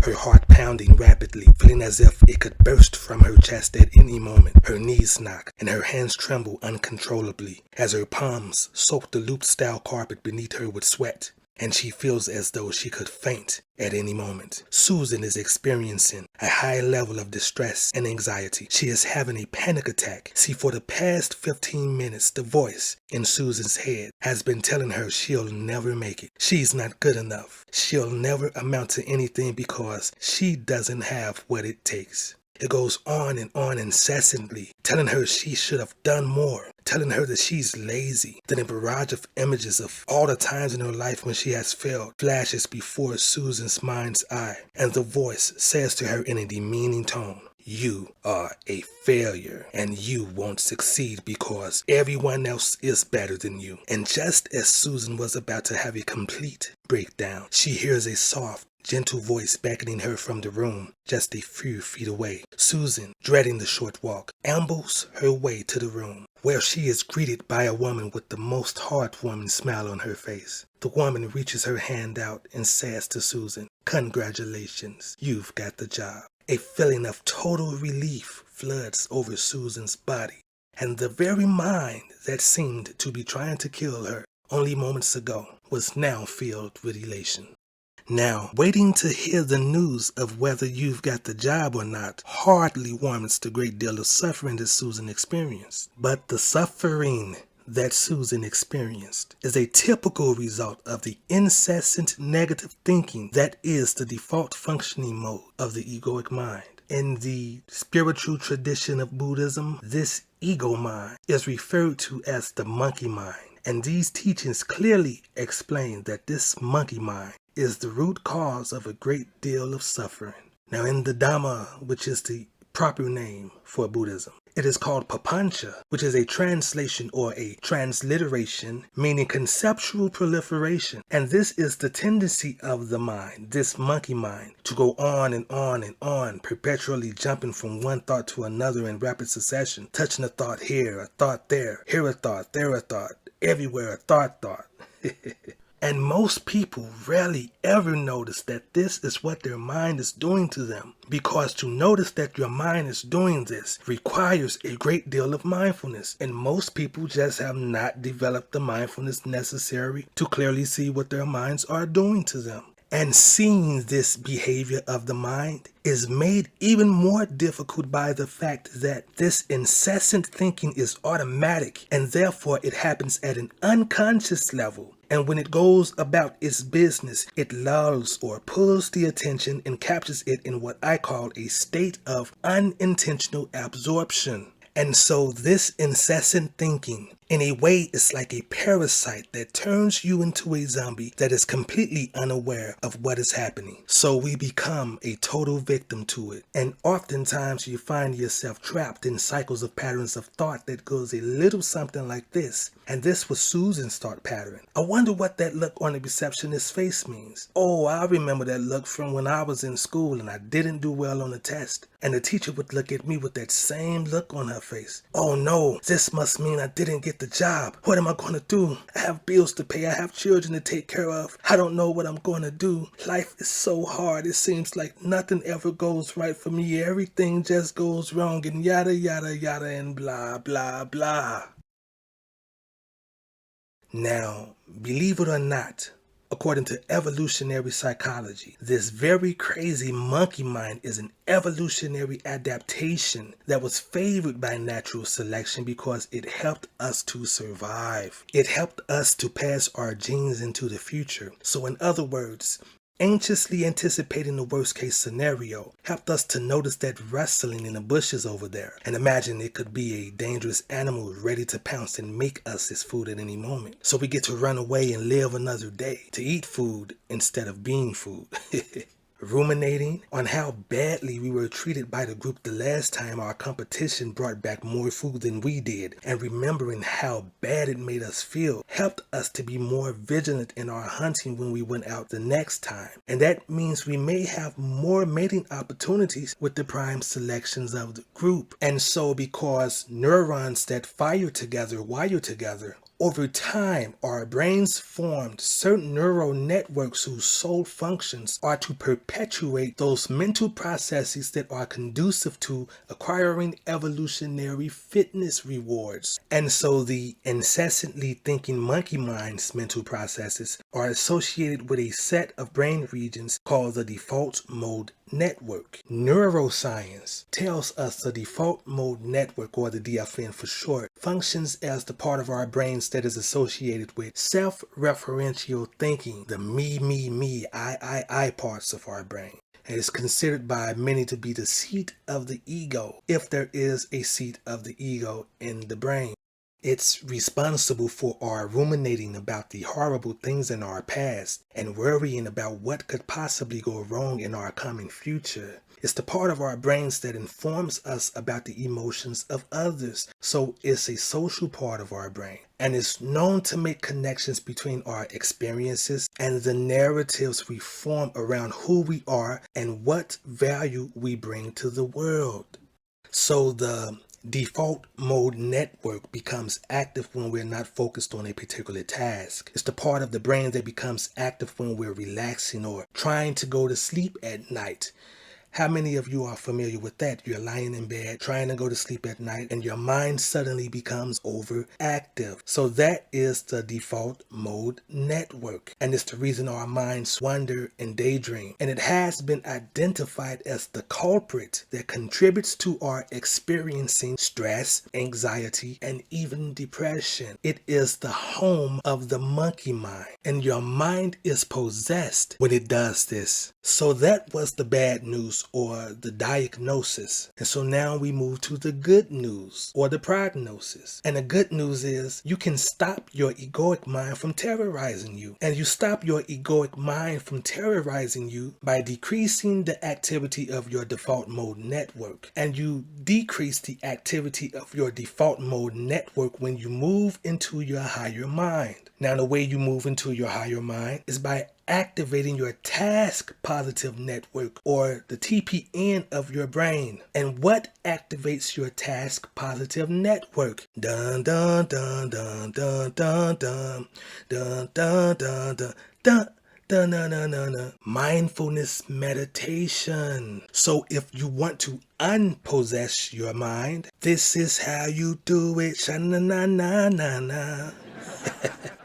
her heart pounding rapidly, feeling as if it could burst from her chest at any moment. Her knees knock, and her hands tremble uncontrollably as her palms soak the loop-style carpet beneath her with sweat, and she feels as though she could faint at any moment. Susan is experiencing a high level of distress and anxiety. She is having a panic attack. See, for the past 15 minutes, the voice in Susan's head has been telling her she'll never make it. She's not good enough. She'll never amount to anything because she doesn't have what it takes. It goes on and on incessantly, telling her she should have done more, telling her that she's lazy. Then a barrage of images of all the times in her life when she has failed flashes before Susan's mind's eye, and the voice says to her in a demeaning tone, "You are a failure, and you won't succeed because everyone else is better than you." And just as Susan was about to have a complete breakdown, she hears a soft, gentle voice beckoning her from the room just a few feet away. Susan, dreading the short walk, ambles her way to the room, where she is greeted by a woman with the most heartwarming smile on her face. The woman reaches her hand out and says to Susan, "Congratulations, you've got the job." A feeling of total relief floods over Susan's body, and the very mind that seemed to be trying to kill her only moments ago was now filled with elation. Now, waiting to hear the news of whether you've got the job or not hardly warrants the great deal of suffering that Susan experienced. But the suffering that Susan experienced is a typical result of the incessant negative thinking that is the default functioning mode of the egoic mind. In the spiritual tradition of Buddhism, this ego mind is referred to as the monkey mind, and these teachings clearly explain that this monkey mind is the root cause of a great deal of suffering. Now, in the Dhamma, which is the proper name for Buddhism, it is called papancha, which is a translation or a transliteration, meaning conceptual proliferation. And this is the tendency of the mind, this monkey mind, to go on and on and on, perpetually jumping from one thought to another in rapid succession, touching a thought here, a thought there, here a thought, there a thought, everywhere a thought. And most people rarely ever notice that this is what their mind is doing to them, because to notice that your mind is doing this requires a great deal of mindfulness, and most people just have not developed the mindfulness necessary to clearly see what their minds are doing to them. And seeing this behavior of the mind is made even more difficult by the fact that this incessant thinking is automatic, and therefore it happens at an unconscious level. And when it goes about its business, it lulls or pulls the attention and captures it in what I call a state of unintentional absorption. And so this incessant thinking, in a way, is like a parasite that turns you into a zombie that is completely unaware of what is happening. So we become a total victim to it. And oftentimes you find yourself trapped in cycles of patterns of thought that goes a little something like this. And this was Susan's thought pattern. I wonder what that look on the receptionist's face means. Oh, I remember that look from when I was in school and I didn't do well on the test. And the teacher would look at me with that same look on her face. Oh no, this must mean I didn't get the job. What am I going to do? I have bills to pay. I have children to take care of. I don't know what I'm going to do. Life is so hard. It seems like nothing ever goes right for me. Everything just goes wrong and yada, yada, yada, and blah, blah, blah. Now, believe it or not, according to evolutionary psychology, this very crazy monkey mind is an evolutionary adaptation that was favored by natural selection because it helped us to survive. It helped us to pass our genes into the future. So in other words, anxiously anticipating the worst case scenario helped us to notice that rustling in the bushes over there and imagine it could be a dangerous animal ready to pounce and make us its food at any moment. So we get to run away and live another day to eat food instead of being food. Ruminating on how badly we were treated by the group the last time our competition brought back more food than we did, and remembering how bad it made us feel helped us to be more vigilant in our hunting when we went out the next time. And that means we may have more mating opportunities with the prime selections of the group. And so because neurons that fire together wire together, Over time, our brains formed certain neural networks whose sole functions are to perpetuate those mental processes that are conducive to acquiring evolutionary fitness rewards. And so the incessantly thinking monkey mind's mental processes are associated with a set of brain regions called the default mode network. Neuroscience tells us the default mode network, or the DFN for short, functions as the part of our brains that is associated with self-referential thinking, the me, I parts of our brain. It is considered by many to be the seat of the ego, if there is a seat of the ego in the brain. It's responsible for our ruminating about the horrible things in our past and worrying about what could possibly go wrong in our coming future. It's the part of our brains that informs us about the emotions of others, so it's a social part of our brain, and is known to make connections between our experiences and the narratives we form around who we are and what value we bring to the world. So the default mode network becomes active when we're not focused on a particular task. It's the part of the brain that becomes active when we're relaxing or trying to go to sleep at night. How many of you are familiar with that? You're lying in bed trying to go to sleep at night and your mind suddenly becomes overactive. So that is the default mode network. And it's the reason our minds wander and daydream. And it has been identified as the culprit that contributes to our experiencing stress, anxiety, and even depression. It is the home of the monkey mind. And your mind is possessed when it does this. So that was the bad news, or the diagnosis. And so now we move to the good news, or the prognosis. And the good news is you can stop your egoic mind from terrorizing you. And you stop your egoic mind from terrorizing you by decreasing the activity of your default mode network. And you decrease the activity of your default mode network when you move into your higher mind. Now, the way you move into your higher mind is by activating your task positive network, or the TPN of your brain. And what activates your task positive network? Dun dun dun dun dun dun dun dun dun dun dun dun. Mindfulness meditation. So if you want to unpossess your mind, this is how you do it. Sha-na-na-na-na-na.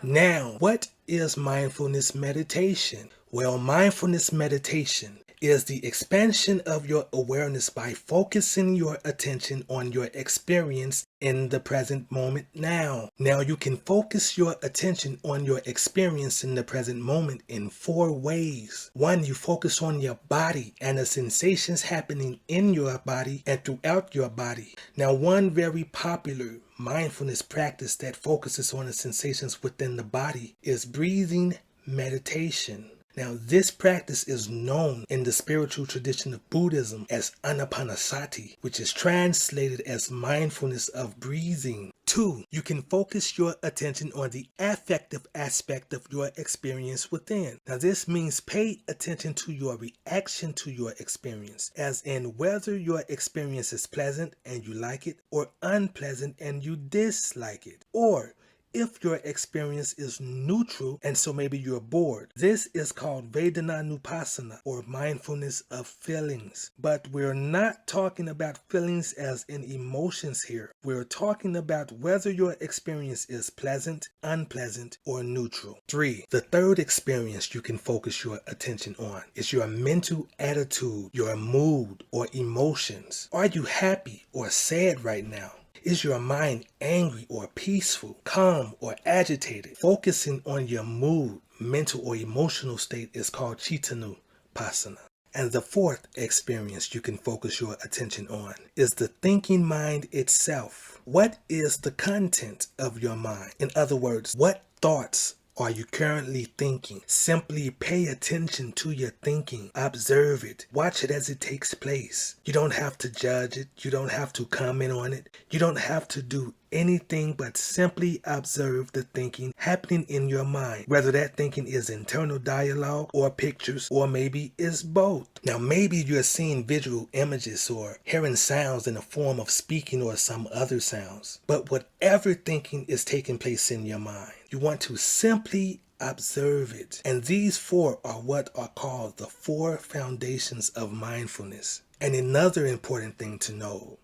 Now, what is mindfulness meditation? Well, mindfulness meditation is the expansion of your awareness by focusing your attention on your experience in the present moment now. Now, you can focus your attention on your experience in the present moment in 4 ways. 1, you focus on your body and the sensations happening in your body and throughout your body. Now, one very popular mindfulness practice that focuses on the sensations within the body is breathing meditation. Now, this practice is known in the spiritual tradition of Buddhism as anapanasati, which is translated as mindfulness of breathing. 2, you can focus your attention on the affective aspect of your experience within. Now, this means pay attention to your reaction to your experience, as in whether your experience is pleasant and you like it, or unpleasant and you dislike it, or if your experience is neutral and so maybe you're bored. This is called Vedananupassana, or mindfulness of feelings. But we're not talking about feelings as in emotions here. We're talking about whether your experience is pleasant, unpleasant, or neutral. 3, the third experience you can focus your attention on is your mental attitude, your mood or emotions. Are you happy or sad right now? Is your mind angry or peaceful, calm or agitated? Focusing on your mood, mental or emotional state is called Chittanupassana. And the 4th experience you can focus your attention on is the thinking mind itself. What is the content of your mind? In other words, what thoughts are you currently thinking? Simply pay attention to your thinking. Observe it. Watch it as it takes place. You don't have to judge it. You don't have to comment on it. You don't have to do anything but simply observe the thinking happening in your mind, whether that thinking is internal dialogue or pictures, or maybe it's both. Now, maybe you're seeing visual images or hearing sounds in the form of speaking or some other sounds. But whatever thinking is taking place in your mind, you want to simply observe it. And these four are what are called the four foundations of mindfulness. And another important thing to know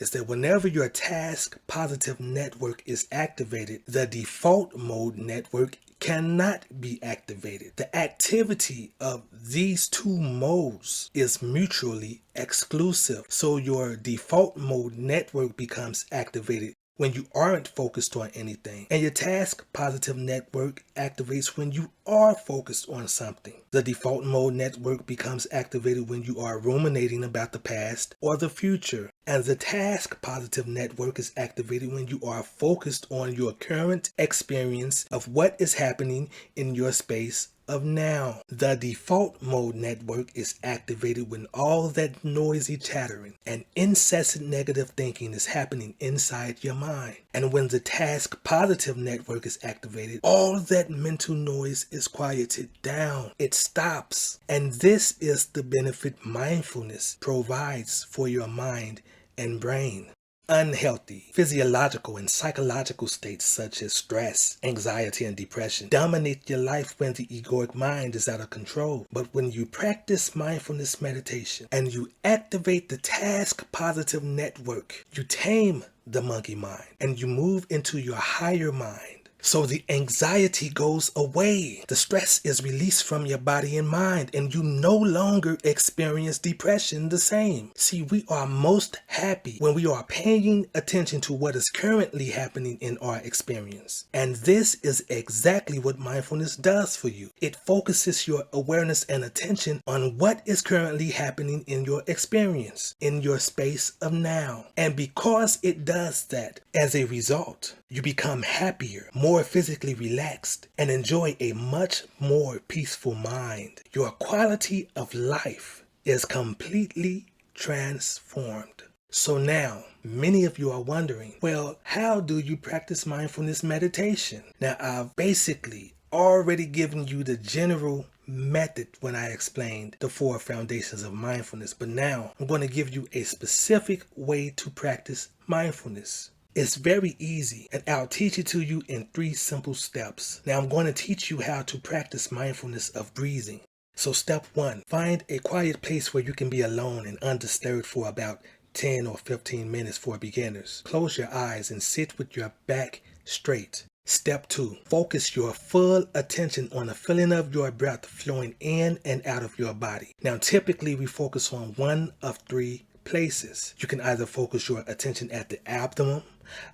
is that whenever your task positive network is activated, the default mode network cannot be activated. The activity of these two modes is mutually exclusive. So your default mode network becomes activated when you aren't focused on anything, and your task positive network activates when you are focused on something. The default mode network becomes activated when you are ruminating about the past or the future, and the task positive network is activated when you are focused on your current experience of what is happening in your space of now. The default mode network is activated when all that noisy chattering and incessant negative thinking is happening inside your mind. And when the task positive network is activated, all that mental noise is quieted down. It stops. And this is the benefit mindfulness provides for your mind and brain. Unhealthy physiological and psychological states such as stress, anxiety, and depression dominate your life when the egoic mind is out of control. But when you practice mindfulness meditation and you activate the task positive network, you tame the monkey mind and you move into your higher mind. So the anxiety goes away. The stress is released from your body and mind, and you no longer experience depression the same. See, we are most happy when we are paying attention to what is currently happening in our experience. And this is exactly what mindfulness does for you. It focuses your awareness and attention on what is currently happening in your experience, in your space of now. And because it does that, as a result, you become happier, more physically relaxed, and enjoy a much more peaceful mind. Your quality of life is completely transformed. So now, many of you are wondering, well, how do you practice mindfulness meditation? Now, I've basically already given you the general method when I explained the four foundations of mindfulness, but now I'm going to give you a specific way to practice mindfulness. It's very easy, and I'll teach it to you in 3 simple steps. Now I'm going to teach you how to practice mindfulness of breathing. So step 1, find a quiet place where you can be alone and undisturbed for about 10 or 15 minutes for beginners. Close your eyes and sit with your back straight. Step 2, focus your full attention on the feeling of your breath flowing in and out of your body. Now typically we focus on one of 3 places. You can either focus your attention at the abdomen,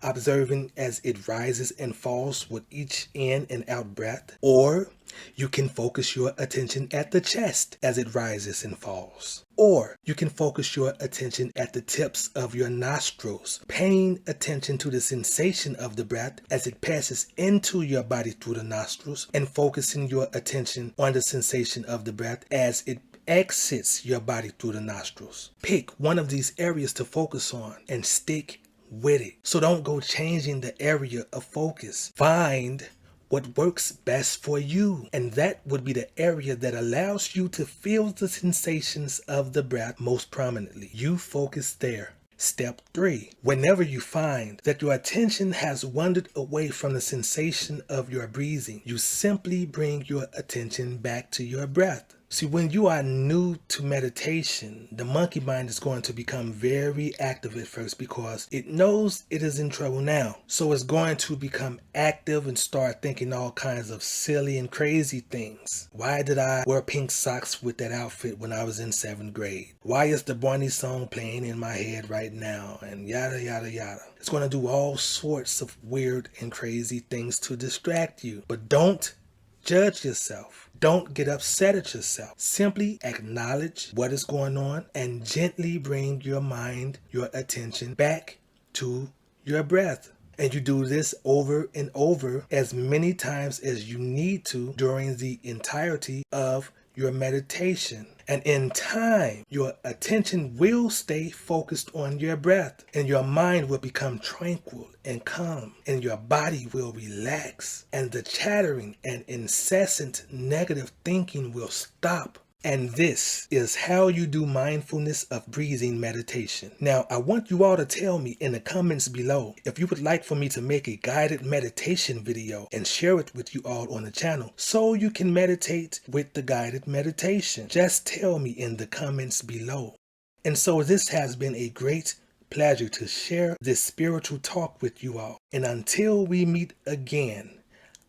observing as it rises and falls with each in and out breath, or you can focus your attention at the chest as it rises and falls. Or you can focus your attention at the tips of your nostrils, paying attention to the sensation of the breath as it passes into your body through the nostrils, and focusing your attention on the sensation of the breath as it exits your body through the nostrils. Pick one of these areas to focus on and stick with it. So don't go changing the area of focus. Find what works best for you, and that would be the area that allows you to feel the sensations of the breath most prominently. You focus there. Step 3. Whenever you find that your attention has wandered away from the sensation of your breathing, you simply bring your attention back to your breath. See, when you are new to meditation, the monkey mind is going to become very active at first because it knows it is in trouble now. So it's going to become active and start thinking all kinds of silly and crazy things. Why did I wear pink socks with that outfit when I was in 7th grade? Why is the Barney song playing in my head right now? And yada, yada, yada. It's going to do all sorts of weird and crazy things to distract you. But don't judge yourself. Don't get upset at yourself. Simply acknowledge what is going on and gently bring your mind, your attention back to your breath. And you do this over and over as many times as you need to during the entirety of your meditation. And in time, your attention will stay focused on your breath, and your mind will become tranquil and calm, and your body will relax, and the chattering and incessant negative thinking will stop. And this is how you do mindfulness of breathing meditation. Now, I want you all to tell me in the comments below if you would like for me to make a guided meditation video and share it with you all on the channel so you can meditate with the guided meditation. Just tell me in the comments below. And so this has been a great pleasure to share this spiritual talk with you all. And until we meet again,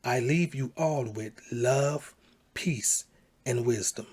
I leave you all with love, peace, and wisdom.